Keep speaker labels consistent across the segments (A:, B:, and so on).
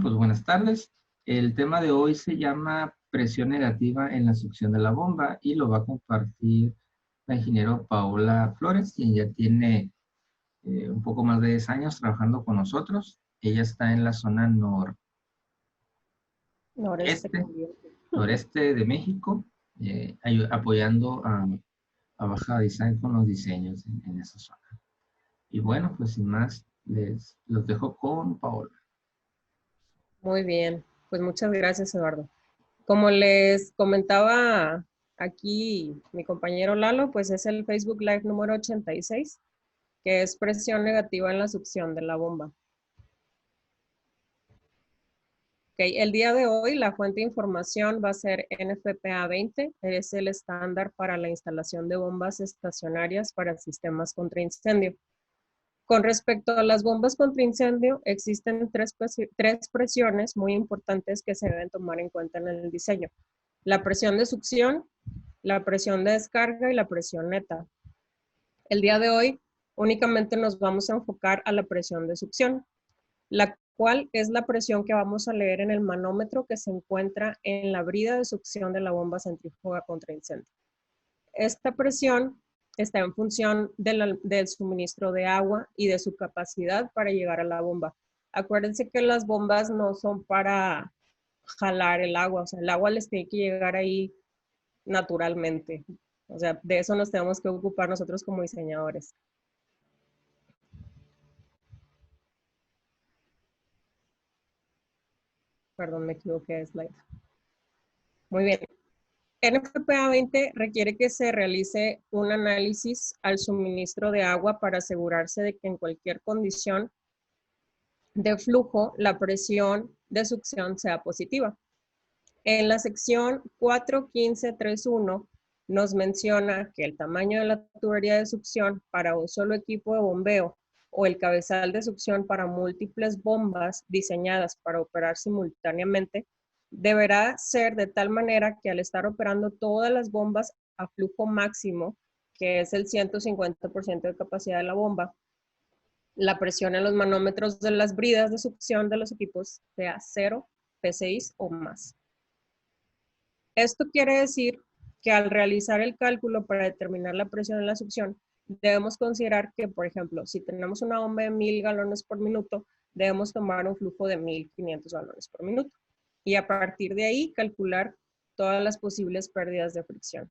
A: pues buenas tardes. El tema de hoy se llama presión negativa en la succión de la bomba y lo va a compartir la ingeniero Paola Flores, quien ya tiene un poco más de 10 años trabajando con nosotros. Ella está en la zona
B: Noreste.
A: noreste de México, apoyando a Baja Design con los diseños en esa zona. Y bueno, pues sin más, los dejo con Paola.
B: Muy bien, pues muchas gracias, Eduardo. Como les comentaba aquí mi compañero Lalo, pues es el Facebook Live número 86, que es presión negativa en la succión de la bomba. Okay, el día de hoy la fuente de información va a ser NFPA 20, es el estándar para la instalación de bombas estacionarias para sistemas contra incendio. Con respecto a las bombas contra incendio, existen tres presiones muy importantes que se deben tomar en cuenta en el diseño. La presión de succión, la presión de descarga y la presión neta. El día de hoy únicamente nos vamos a enfocar a la presión de succión, la cual es la presión que vamos a leer en el manómetro que se encuentra en la brida de succión de la bomba centrífuga contra incendio. Esta presión está en función del suministro de agua y de su capacidad para llegar a la bomba. Acuérdense que las bombas no son para jalar el agua, o sea, el agua les tiene que llegar ahí naturalmente. O sea, de eso nos tenemos que ocupar nosotros como diseñadores. Perdón, me equivoqué de slide. Muy bien. NFPA 20 requiere que se realice un análisis al suministro de agua para asegurarse de que en cualquier condición de flujo la presión de succión sea positiva. En la sección 4.15.3.1 nos menciona que el tamaño de la tubería de succión para un solo equipo de bombeo o el cabezal de succión para múltiples bombas diseñadas para operar simultáneamente deberá ser de tal manera que al estar operando todas las bombas a flujo máximo, que es el 150% de capacidad de la bomba, la presión en los manómetros de las bridas de succión de los equipos sea 0 PSI o más. Esto quiere decir que al realizar el cálculo para determinar la presión en la succión, debemos considerar que, por ejemplo, si tenemos una bomba de 1000 galones por minuto, debemos tomar un flujo de 1500 galones por minuto. Y a partir de ahí, calcular todas las posibles pérdidas de fricción.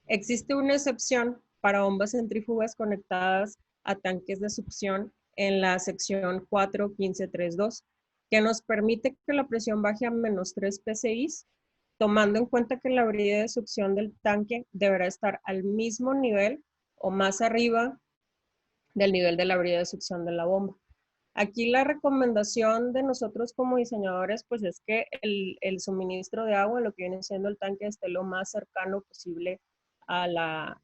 B: Existe una excepción para bombas centrífugas conectadas a tanques de succión en la sección 4.15.3.2, que nos permite que la presión baje a menos 3 PSI, tomando en cuenta que la brida de succión del tanque deberá estar al mismo nivel o más arriba del nivel de la brida de succión de la bomba. Aquí la recomendación de nosotros como diseñadores pues es que el suministro de agua, lo que viene siendo el tanque, esté lo más cercano posible a la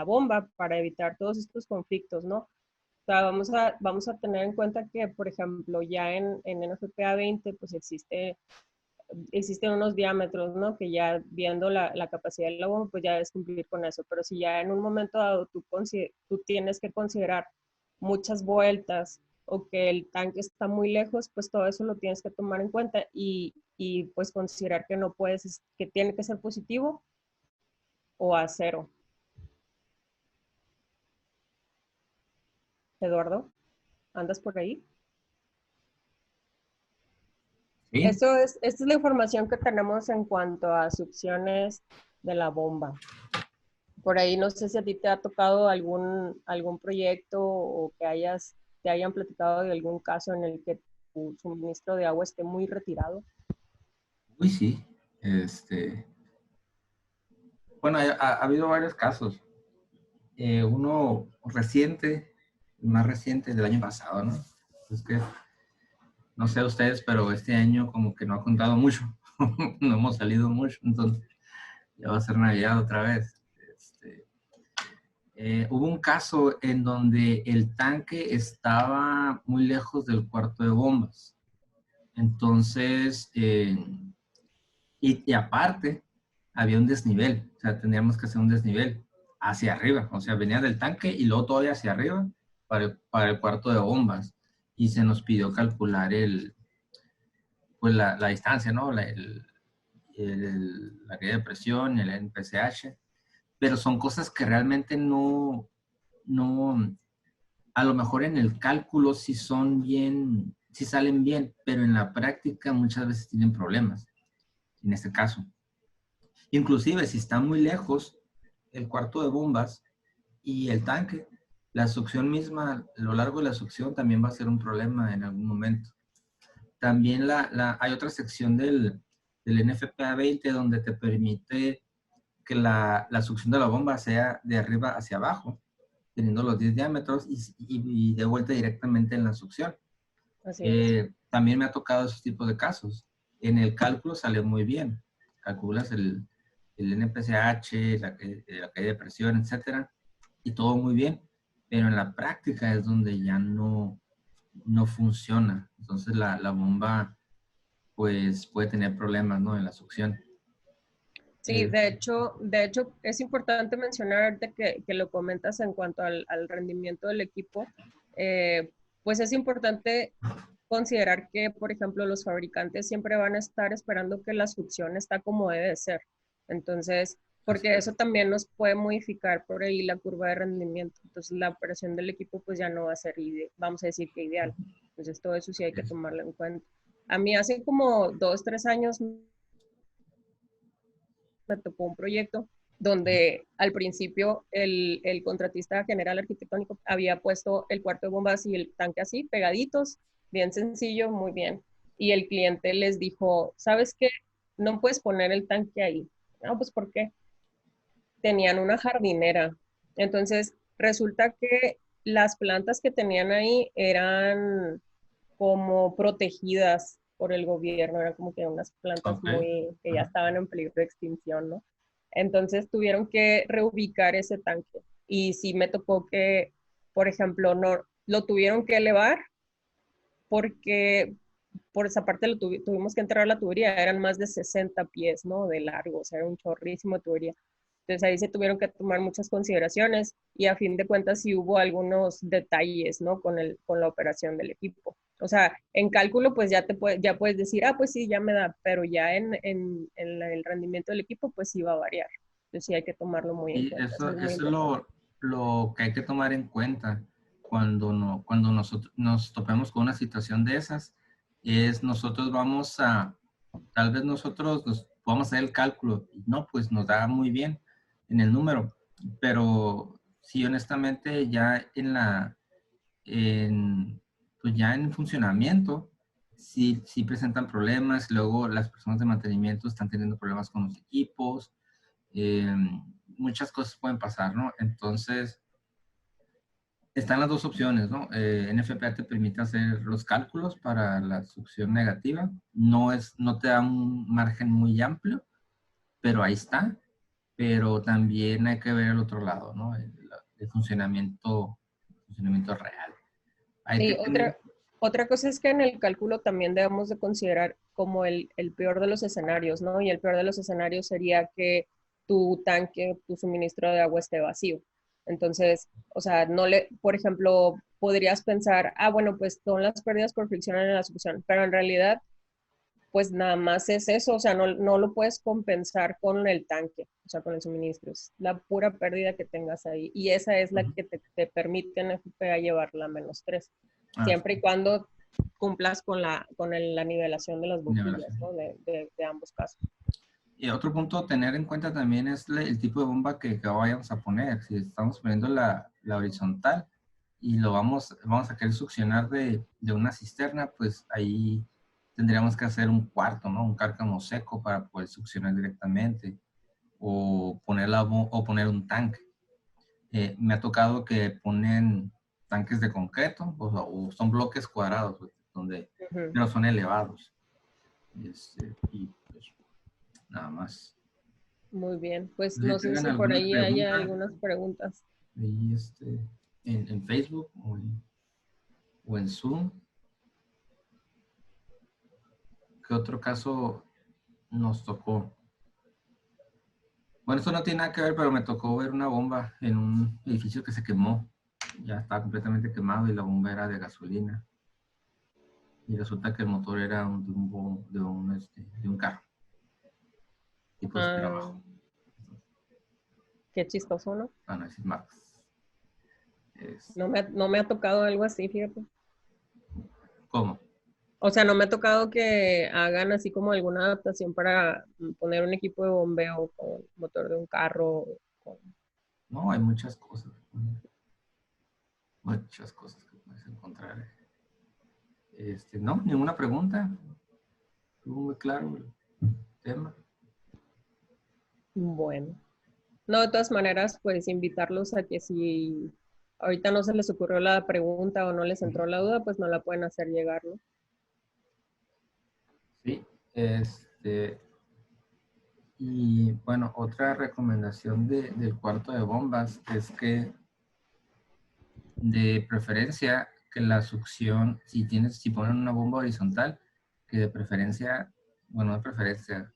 B: bomba para evitar todos estos conflictos, ¿no? O sea, vamos a tener en cuenta que, por ejemplo, ya en NFPA 20 pues existen unos diámetros, ¿no? Que ya viendo la capacidad del bomba, pues ya debes cumplir con eso. Pero si ya en un momento dado tú tienes que considerar muchas vueltas o que el tanque está muy lejos, pues todo eso lo tienes que tomar en cuenta y pues considerar que no puedes, que tiene que ser positivo o a 0. Eduardo, ¿andas por ahí?
A: ¿Sí?
B: Esta es la información que tenemos en cuanto a succiones de la bomba. Por ahí no sé si a ti te ha tocado algún proyecto o que te hayan platicado de algún caso en el que tu suministro de agua esté muy retirado.
A: Uy, sí. Bueno, ha habido varios casos. Uno reciente, más reciente del año pasado, ¿no? Es que, no sé ustedes, pero este año como que no ha contado mucho. No hemos salido mucho, entonces ya va a ser Navidad otra vez. Hubo un caso en donde el tanque estaba muy lejos del cuarto de bombas. Entonces, y aparte, había un desnivel, o sea, teníamos que hacer un desnivel. hacia arriba, o sea, venía del tanque y luego todavía hacia arriba para el cuarto de bombas. Y se nos pidió calcular pues la distancia, ¿no? La caída de presión, el NPCH, pero son cosas que realmente no, a lo mejor en el cálculo sí son bien, sí salen bien, pero en la práctica muchas veces tienen problemas, en este caso. Inclusive si está muy lejos el cuarto de bombas y el tanque, la succión misma, a lo largo de la succión también va a ser un problema en algún momento. También hay otra sección del NFPA 20 donde te permite que la succión de la bomba sea de arriba hacia abajo, teniendo los 10 diámetros y de vuelta directamente en la succión.
B: Así es.
A: También me ha tocado esos tipos de casos. En el cálculo sale muy bien. Calculas el NPCH, la caída de presión, etcétera, y todo muy bien. Pero en la práctica es donde ya no funciona. Entonces la bomba pues puede tener problemas, ¿no? En la succión.
B: Sí, de hecho es importante mencionar que lo comentas en cuanto al rendimiento del equipo. Pues es importante considerar que, por ejemplo, los fabricantes siempre van a estar esperando que la succión está como debe de ser. Entonces, porque eso también nos puede modificar por ahí la curva de rendimiento. Entonces, la operación del equipo pues ya no va a ser, vamos a decir que ideal. Entonces, todo eso sí hay que tomarlo en cuenta. A mí hace como 2, 3 años me tocó un proyecto donde al principio el contratista general arquitectónico había puesto el cuarto de bombas y el tanque así, pegaditos, bien sencillo, muy bien. Y el cliente les dijo, ¿sabes qué? No puedes poner el tanque ahí. No, pues ¿por qué? Tenían una jardinera. Entonces, resulta que las plantas que tenían ahí eran como protegidas por el gobierno, eran como que unas plantas
A: Ok.
B: muy, que ya estaban en peligro de extinción, ¿no? Entonces tuvieron que reubicar ese tanque. Y sí me tocó que, por ejemplo, no lo tuvieron que elevar porque por esa parte tuvimos que enterrar la tubería, eran más de 60 pies, ¿no? De largo, o sea, era un chorrísimo de tubería. Entonces ahí se tuvieron que tomar muchas consideraciones y a fin de cuentas sí hubo algunos detalles, ¿no? Con la operación del equipo. O sea, en cálculo pues ya puedes decir, ah, pues sí, ya me da, pero ya en el rendimiento del equipo pues sí va a variar. Entonces sí hay que tomarlo muy en
A: Y
B: cuenta, eso
A: eso,
B: es muy
A: eso es
B: importante.
A: lo que hay que tomar en cuenta cuando, no, cuando nosotros nos topemos con una situación de esas, es nosotros tal vez nosotros nos vamos a hacer el cálculo, y no, pues nos da muy bien en el número, pero sí, honestamente, ya pues ya en funcionamiento, sí presentan problemas, luego las personas de mantenimiento están teniendo problemas con los equipos, eh, muchas cosas pueden pasar, ¿no? Entonces, están las dos opciones, ¿no? NFPA te permite hacer los cálculos para la succión negativa, no te da un margen muy amplio, pero ahí está, pero también hay que ver el otro lado, ¿no? El funcionamiento real. Hay que
B: Sí,
A: tener,
B: otra cosa es que en el cálculo también debemos de considerar como el peor de los escenarios, ¿no? Y el peor de los escenarios sería que tu tanque, tu suministro de agua esté vacío. Entonces, o sea, por ejemplo, podrías pensar, ah, bueno, pues son las pérdidas por fricción en la succión, pero en realidad, pues nada más es eso, o sea, no lo puedes compensar con el tanque, o sea, con el suministro, es la pura pérdida que tengas ahí. Y esa es la que te permite en FPA llevarla a -3
A: ah,
B: siempre y cuando cumplas con la nivelación de las boquillas,
A: nivelación.
B: ¿no? De ambos casos.
A: Y otro punto a tener en cuenta también es el tipo de bomba que vayamos a poner. Si estamos poniendo la horizontal y vamos a querer succionar de una cisterna, pues ahí tendríamos que hacer un cuarto, ¿no? Un cárcamo seco para poder succionar directamente o poner un tanque. Me ha tocado que ponen tanques de concreto o son bloques cuadrados,
B: Ujú.
A: pero son elevados. Y pues nada más.
B: Muy bien, pues
A: Si
B: no sé
A: tengan
B: si por
A: alguna
B: ahí hay
A: pregunta
B: algunas preguntas.
A: ahí en Facebook o en Zoom, ¿qué otro caso nos tocó? Bueno, esto no tiene nada que ver, pero me tocó ver una bomba en un edificio que se quemó. Ya estaba completamente quemado y la bomba era de gasolina. Y resulta que el motor era de un carro. Y pues era
B: Ah,
A: abajo.
B: qué chistoso, ¿no?
A: Para no decir marcas. Es,
B: No me ha tocado algo así, fíjate.
A: ¿Cómo?
B: O sea, no me ha tocado que hagan así como alguna adaptación para poner un equipo de bombeo con motor de un carro. con-
A: No, hay muchas cosas. Muchas cosas que puedes encontrar. No, ninguna pregunta. Estuvo muy claro el tema.
B: Bueno. No, de todas maneras, pues invitarlos a que si ahorita no se les ocurrió la pregunta o no les entró la duda, pues no la pueden hacer llegar, ¿no?
A: Sí, y bueno, otra recomendación del cuarto de bombas es que de preferencia que la succión, si ponen una bomba horizontal, que de preferencia, bueno, de preferencia,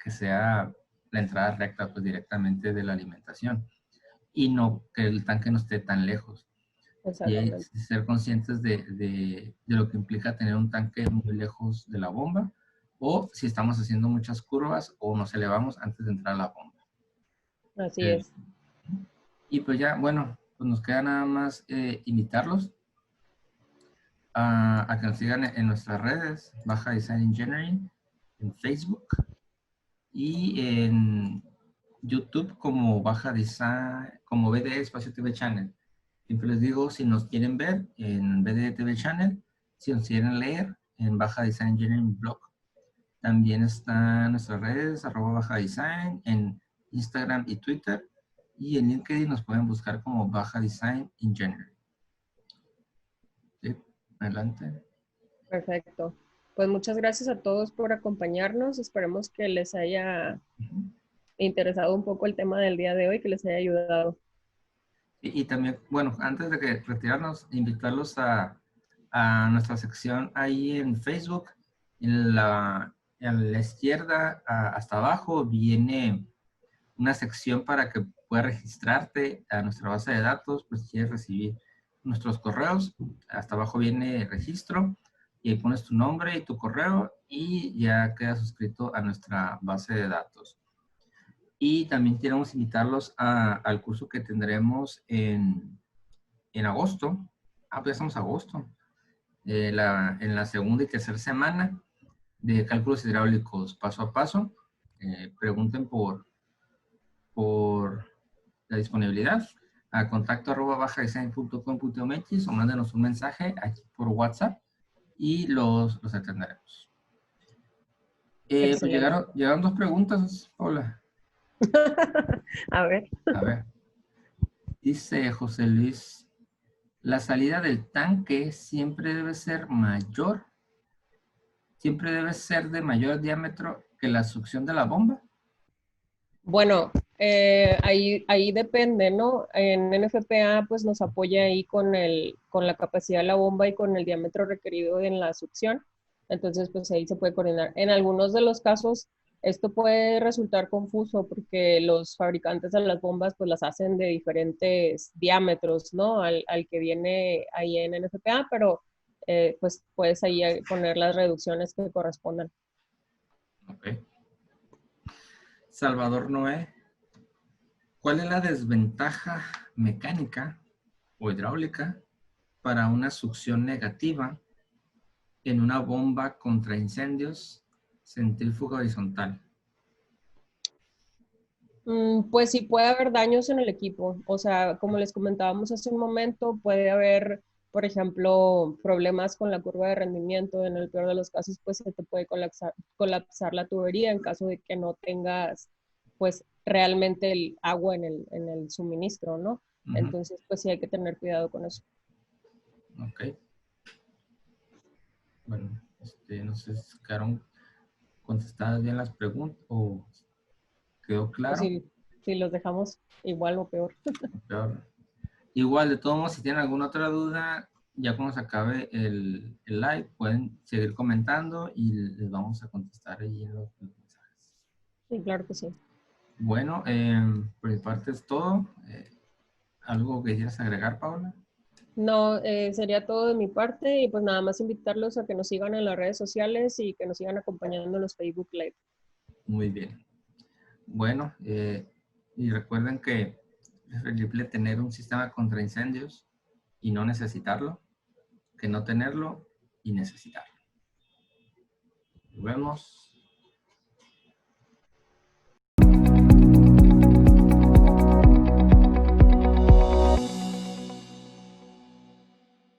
A: que sea la entrada recta pues directamente de la alimentación y no que el tanque no esté tan lejos. Y
B: Exactamente.
A: ser conscientes de lo que implica tener un tanque muy lejos de la bomba o si estamos haciendo muchas curvas o nos elevamos antes de entrar a la bomba.
B: Así
A: Eh,
B: es.
A: y pues ya, bueno, pues nos queda nada más invitarlos a que nos sigan en nuestras redes, Baja Design Engineering, en Facebook y en YouTube como Baja Design, como BDE Espacio TV Channel. Siempre les digo, si nos quieren ver en BDE TV Channel, si nos quieren leer en Baja Design Engineering Blog. También están nuestras redes, @Baja Design, en Instagram y Twitter. Y en LinkedIn nos pueden buscar como Baja Design Engineering. ¿Sí? Adelante.
B: Perfecto. Pues muchas gracias a todos por acompañarnos. Esperemos que les haya interesado un poco el tema del día de hoy, que les haya ayudado.
A: Y también, bueno, antes de que retirarnos, invitarlos a nuestra sección ahí en Facebook. En la izquierda, hasta abajo, viene una sección para que puedas registrarte a nuestra base de datos, pues si quieres recibir nuestros correos. Hasta abajo viene registro y ahí pones tu nombre y tu correo y ya quedas suscrito a nuestra base de datos. Y también queremos invitarlos al curso que tendremos en agosto. Pues ya estamos en agosto. En la segunda y tercera semana de cálculos hidráulicos paso a paso. Pregunten por la disponibilidad a contacto @bajadesign.com.mx o mándenos un mensaje aquí por WhatsApp y los atenderemos. Pues
B: Excelente.
A: llegaron dos preguntas, Paula.
B: A ver.
A: A ver, dice José Luis, ¿la salida del tanque siempre debe ser de mayor diámetro que la succión de la bomba?
B: Bueno, ahí depende, ¿no? En NFPA pues nos apoya ahí con la capacidad de la bomba y con el diámetro requerido en la succión. Entonces pues ahí se puede coordinar. En algunos de los casos esto puede resultar confuso porque los fabricantes de las bombas pues las hacen de diferentes diámetros, ¿no? Al que viene ahí en NFPA, pero pues puedes ahí poner las reducciones que correspondan.
A: Ok. Salvador Noé, ¿cuál es la desventaja mecánica o hidráulica para una succión negativa en una bomba contra incendios centrífuga horizontal?
B: Pues sí puede haber daños en el equipo. O sea, como les comentábamos hace un momento, puede haber, por ejemplo, problemas con la curva de rendimiento. En el peor de los casos, pues se te puede colapsar la tubería en caso de que no tengas, pues, realmente el agua en el suministro, ¿no?
A: Ujú.
B: Entonces, pues sí hay que tener cuidado con eso.
A: Ok. Bueno, no sé si quedaron contestadas bien las preguntas o quedó
B: O
A: claro.
B: si los dejamos igual o peor.
A: Peor. Igual, de todos modos, si tienen alguna otra duda, ya cuando se acabe el live, pueden seguir comentando y les vamos a contestar ahí en los mensajes.
B: Sí, claro que sí.
A: Bueno, por mi parte es todo. ¿Algo que quisieras agregar, Paula?
B: No, sería todo de mi parte y pues nada más invitarlos a que nos sigan en las redes sociales y que nos sigan acompañando en los Facebook Live.
A: Muy bien. Bueno, y recuerden que es preferible tener un sistema contra incendios y no necesitarlo, que no tenerlo y necesitarlo. Nos vemos.